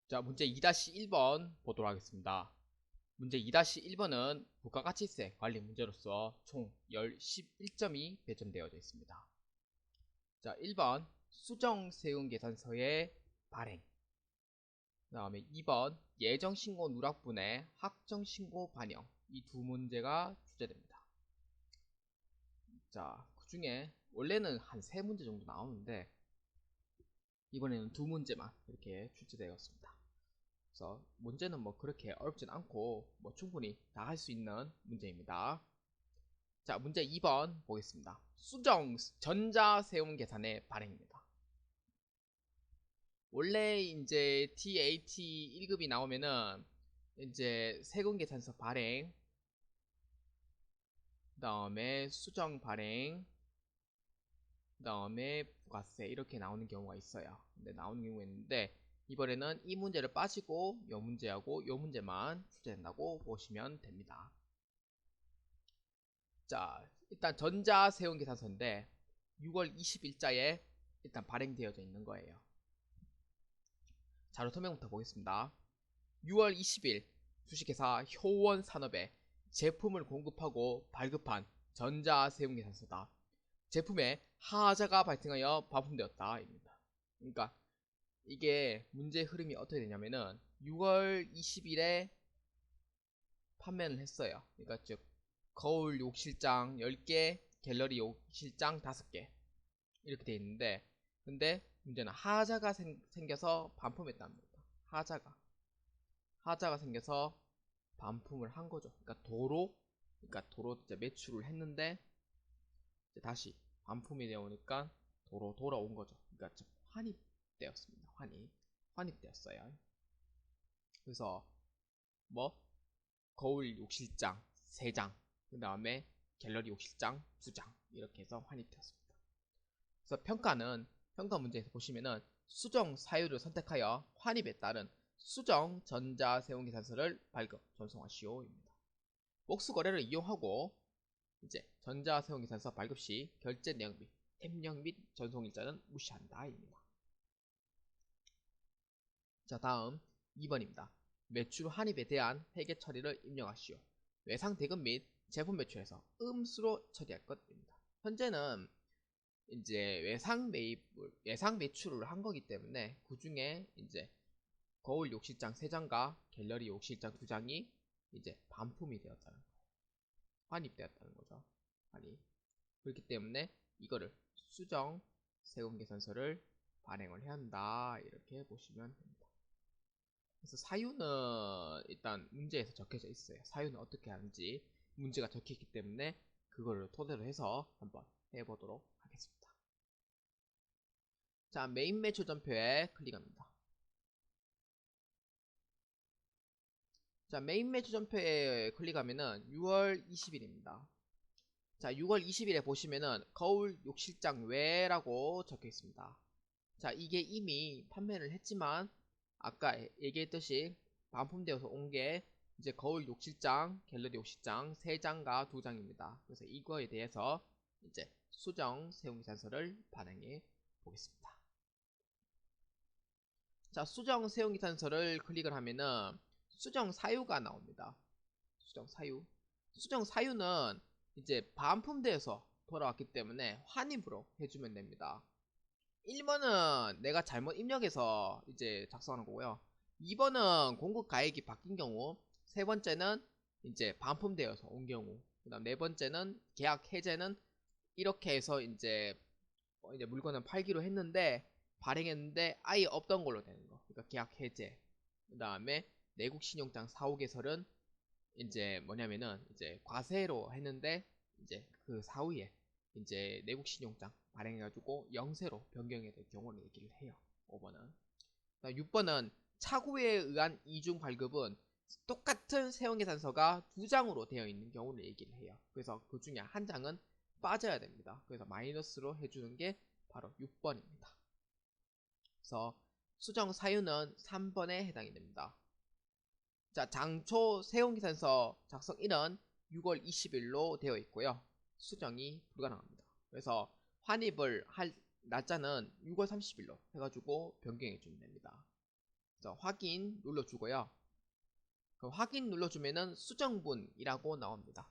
자, 문제 2-1번 보도록 하겠습니다. 문제 2-1번은 부가가치세 관리 문제로서 총 11점이 배점되어져 있습니다. 자, 1번 수정세금계산서의 발행. 그 다음에 2번 예정신고 누락분의 확정신고 반영. 이 두 문제가 출제됩니다. 자, 그 중에 원래는 한 3문제 정도 나오는데 이번에는 2문제만 이렇게 출제되었습니다. 그래서 문제는 뭐 그렇게 어렵진 않고 뭐 충분히 다 할 수 있는 문제입니다. 자, 문제 2번 보겠습니다. 수정 전자세금 계산의 발행입니다. 원래 이제 TAT 1급이 나오면은 이제 세금 계산서 발행, 그 다음에 수정 발행, 그 다음에 부가세 이렇게 나오는 경우가 있어요. 근데 나오는 경우가 있는데 이번에는 이 문제를 빠지고 요 문제하고 요 문제만 출제된다고 보시면 됩니다. 자, 일단 전자세금계산서인데 6월 20일자에 일단 발행되어져 있는 거예요. 자료 설명부터 보겠습니다. 6월 20일 주식회사 효원산업에 제품을 공급하고 발급한 전자세금계산서다. 제품에 하자가 발생하여 반품되었다. 입니다. 그러니까 이게 문제 흐름이 어떻게 되냐면은 6월 20일에 판매를 했어요. 그러니까 즉 거울 욕실장 10개, 갤러리 욕실장 5개 이렇게 돼 있는데 근데 문제는 하자가 생겨서 반품했다는 겁니다. 하자가 생겨서 반품을 한 거죠. 그러니까 도로 이제 매출을 했는데 이제 다시 반품이 되어오니까 도로 돌아온 거죠. 그러니까 즉 환입되었습니다. 환입되었어요. 그래서 뭐 거울 욕실장 3장, 그 다음에 갤러리 욕실장 2장 이렇게 해서 환입되었습니다. 그래서 평가 문제에서 보시면은 수정 사유를 선택하여 환입에 따른 수정 전자세금계산서를 발급 전송하시오입니다. 복수거래를 이용하고 이제 전자세금계산서 발급 시 결제 내역 및 입력 및 전송 일자는 무시한다입니다. 자, 다음 2번입니다. 매출 환입에 대한 회계 처리를 입력하시오. 외상 대금 및 제품 매출에서 음수로 처리할 것입니다. 현재는 이제 외상 매출을 한 거기 때문에 그 중에 이제 거울 욕실장 3장과 갤러리 욕실장 2장이 이제 반품이 되었다는 거. 환입되었다는 거죠. 환입. 그렇기 때문에 이거를 수정 세금 계산서를 발행을 해야 한다. 이렇게 보시면 됩니다. 그래서 사유는 일단 문제에서 적혀져 있어요. 사유는 어떻게 하는지 문제가 적혀있기 때문에 그거를 토대로 해서 한번 해보도록 하겠습니다. 자, 메인 매출 전표에 클릭합니다. 자, 메인 매출 전표에 클릭하면은 6월 20일입니다. 자, 6월 20일에 보시면은 거울 욕실장 외라고 적혀 있습니다. 자, 이게 이미 판매를 했지만 아까 얘기했듯이 반품되어서 온 게 이제 거울 욕실장, 갤러리 욕실장 3장과 2장입니다. 그래서 이거에 대해서 이제 수정 세용계산서를 발행해 보겠습니다. 자, 수정 세용계산서를 클릭을 하면은 수정 사유가 나옵니다. 수정 사유. 수정 사유는 이제 반품돼서 돌아왔기 때문에 환입으로 해주면 됩니다. 1번은 내가 잘못 입력해서 이제 작성하는 거고요. 2번은 공급 가액이 바뀐 경우, 세 번째는 이제 반품되어서 온 경우, 그 다음 네 번째는 계약 해제는 이렇게 해서 이제 물건을 팔기로 했는데 발행했는데 아예 없던 걸로 되는 거. 그러니까 계약 해제. 그 다음에 내국 신용장 사후 개설은 이제 뭐냐면은 이제 과세로 했는데 이제 그 사후에 이제 내국 신용장 발행해가지고 영세로 변경해야 될 경우를 얘기를 해요. 5번은. 6번은 차후에 의한 이중 발급은 똑같은 세원계산서가 2장으로 되어 있는 경우를 얘기를 해요. 그래서 그 중에 한 장은 빠져야 됩니다. 그래서 마이너스로 해주는 게 바로 6번입니다. 그래서 수정 사유는 3번에 해당이 됩니다. 자, 장초 세운계산서 작성일은 6월 20일로 되어 있고요. 수정이 불가능합니다. 그래서 환입을 할 날짜는 6월 30일로 해가지고 변경해 주면 됩니다. 그래서 확인 눌러주고요. 그럼 확인 눌러주면은 수정분이라고 나옵니다.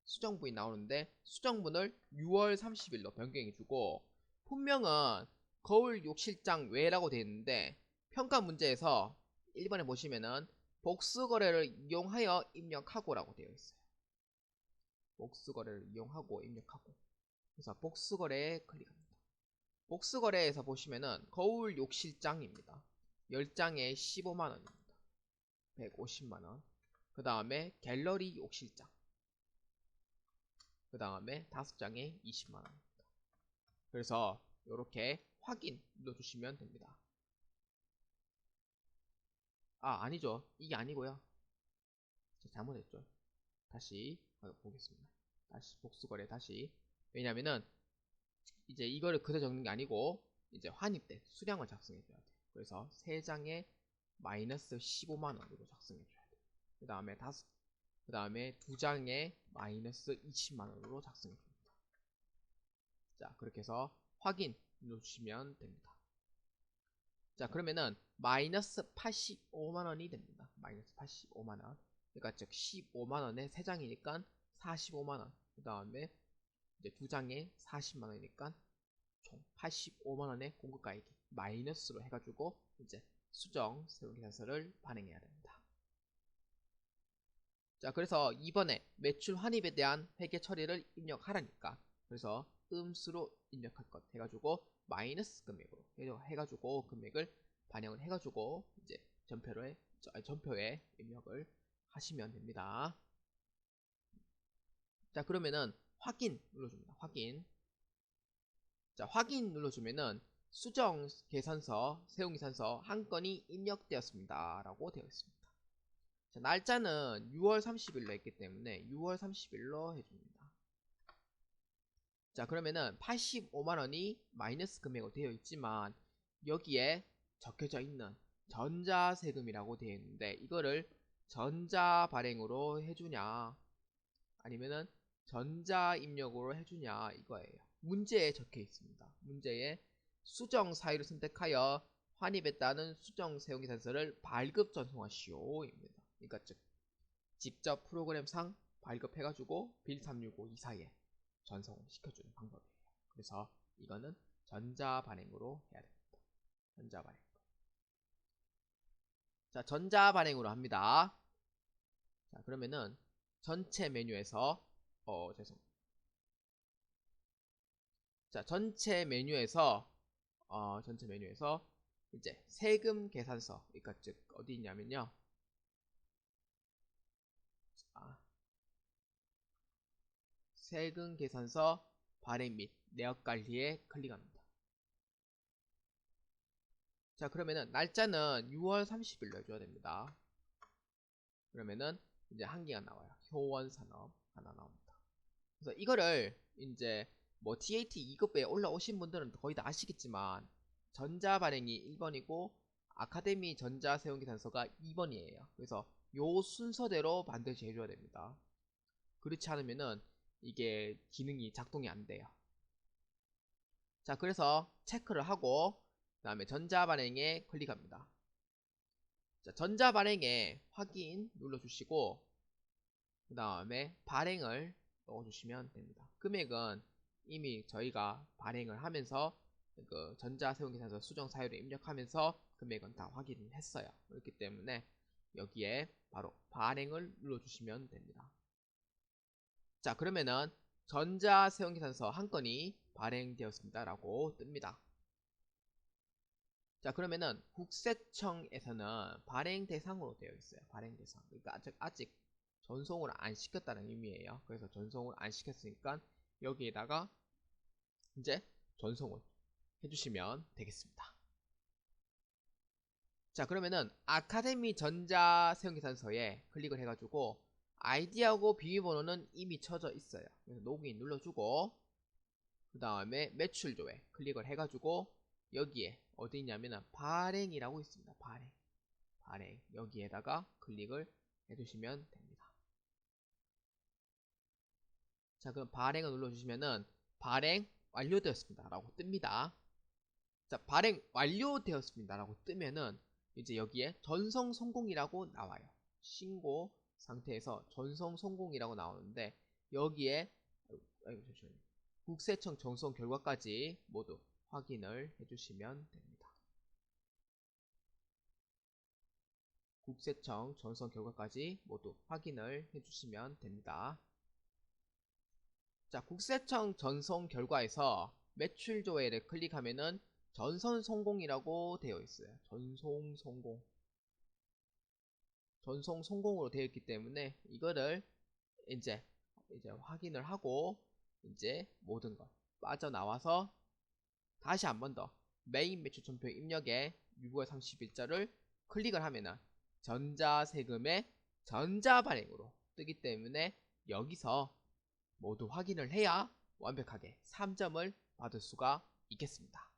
수정분이 나오는데 수정분을 6월 30일로 변경해주고 분명은 거울 욕실장 외라고 되어 있는데 평가 문제에서 1번에 보시면은 복수거래를 이용하여 입력하고 라고 되어 있어요. 복수거래를 이용하고 입력하고. 그래서 복수거래에 클릭합니다. 복수거래에서 보시면은 거울 욕실장입니다. 10장에 15만원입니다. 150만원. 그 다음에 갤러리 욕실장. 그 다음에 5장에 20만원입니다. 그래서 이렇게 확인 눌러주시면 됩니다. 아니죠. 이게 아니고요. 잘못했죠. 다시 보겠습니다. 다시 복수거래 다시. 왜냐면은 이제 이거를 그대로 적는 게 아니고 이제 환입 때 수량을 작성해줘야 돼요. 그래서 3장에 마이너스 15만원으로 작성해줘야 돼요. 그 다음에 2장에 마이너스 20만원으로 작성해줍니다. 자, 그렇게 해서 확인 눌러주시면 됩니다. 자, 그러면은 마이너스 85만원이 됩니다. 마이너스 85만원. 그러니까 즉 15만원에 3장이니까 45만원. 그 다음에 이제 2장에 40만원이니까 총 85만원의 공급가액이 마이너스로 해가지고 이제 수정 세우기산서를 발행해야 됩니다. 자, 그래서 이번에 매출 환입에 대한 회계 처리를 입력하라니까 그래서 음수로 입력할 것 해가지고 마이너스 금액으로 해가지고 금액을 반영을 해가지고 이제 전표에 입력을 하시면 됩니다. 자, 그러면은 확인 눌러줍니다. 확인. 자, 확인 눌러주면은 수정 계산서, 세용계산서 한 건이 입력되었습니다. 라고 되어 있습니다. 자, 날짜는 6월 30일로 했기 때문에 6월 30일로 해줍니다. 자, 그러면은 85만원이 마이너스 금액으로 되어 있지만 여기에 적혀져 있는 전자세금이라고 되어 있는데 이거를 전자발행으로 해주냐 아니면은 전자입력으로 해주냐 이거예요. 문제에 적혀 있습니다. 문제에 수정 사유를 선택하여 환입했다는 수정 세용계산서를 발급 전송하시오입니다. 그러니까 즉 직접 프로그램상 발급해가지고 빌 365 이사에 전송을 시켜주는 방법이에요. 그래서 이거는 전자발행으로 해야 됩니다. 전자발행. 자, 전자발행으로 합니다. 자, 그러면은 전체 메뉴에서 자, 전체 메뉴에서 이제 세금 계산서, 그러니까 즉 어디 있냐면요. 세금 계산서 발행 및 내역 관리에 클릭합니다. 자, 그러면은 날짜는 6월 30일로 해줘야 됩니다. 그러면은 이제 한 개가 나와요. 효원산업 하나 나옵니다. 그래서 이거를 이제 뭐 TAT 2급에 올라오신 분들은 거의 다 아시겠지만 전자 발행이 1번이고 아카데미 전자 세용계산서가 2번이에요. 그래서 요 순서대로 반드시 해줘야 됩니다. 그렇지 않으면은 이게 기능이 작동이 안 돼요. 자, 그래서 체크를 하고 그 다음에 전자 발행에 클릭합니다. 자, 전자 발행에 확인 눌러주시고 그 다음에 발행을 넣어주시면 됩니다. 금액은 이미 저희가 발행을 하면서 그 전자세금계산서 수정 사유를 입력하면서 금액은 다 확인을 했어요. 그렇기 때문에 여기에 바로 발행을 눌러주시면 됩니다. 자, 그러면은 전자세금계산서 한 건이 발행되었습니다 라고 뜹니다. 자, 그러면은 국세청에서는 발행 대상으로 되어 있어요. 발행 대상. 그러니까 아직 전송을 안 시켰다는 의미예요. 그래서 전송을 안 시켰으니까 여기에다가 이제 전송을 해주시면 되겠습니다. 자, 그러면은 아카데미 전자 세용계산서에 클릭을 해가지고 아이디하고 비밀번호는 이미 쳐져 있어요. 그래서 로그인 눌러주고 그 다음에 매출조회 클릭을 해가지고 여기에 어디 있냐면은 발행이라고 있습니다. 발행 여기에다가 클릭을 해주시면 됩니다. 자, 그럼 발행을 눌러주시면은 발행 완료되었습니다 라고 뜹니다. 자, 발행 완료되었습니다 라고 뜨면은 이제 여기에 전송 성공이라고 나와요. 신고 상태에서 전송 성공이라고 나오는데 여기에 잠시만요. 국세청 전송 결과까지 모두 확인을 해주시면 됩니다. 국세청 전송 결과까지 모두 확인을 해주시면 됩니다. 자, 국세청 전송 결과에서 매출 조회를 클릭하면은 전선 성공이라고 되어 있어요. 전송 성공. 전송 성공으로 되어 있기 때문에 이거를 이제 확인을 하고 이제 모든 걸 빠져나와서 다시 한 번 더 메인 매출 전표 입력에 6월 30일자를 클릭을 하면은 전자세금의 전자발행으로 뜨기 때문에 여기서 모두 확인을 해야 완벽하게 3점을 받을 수가 있겠습니다.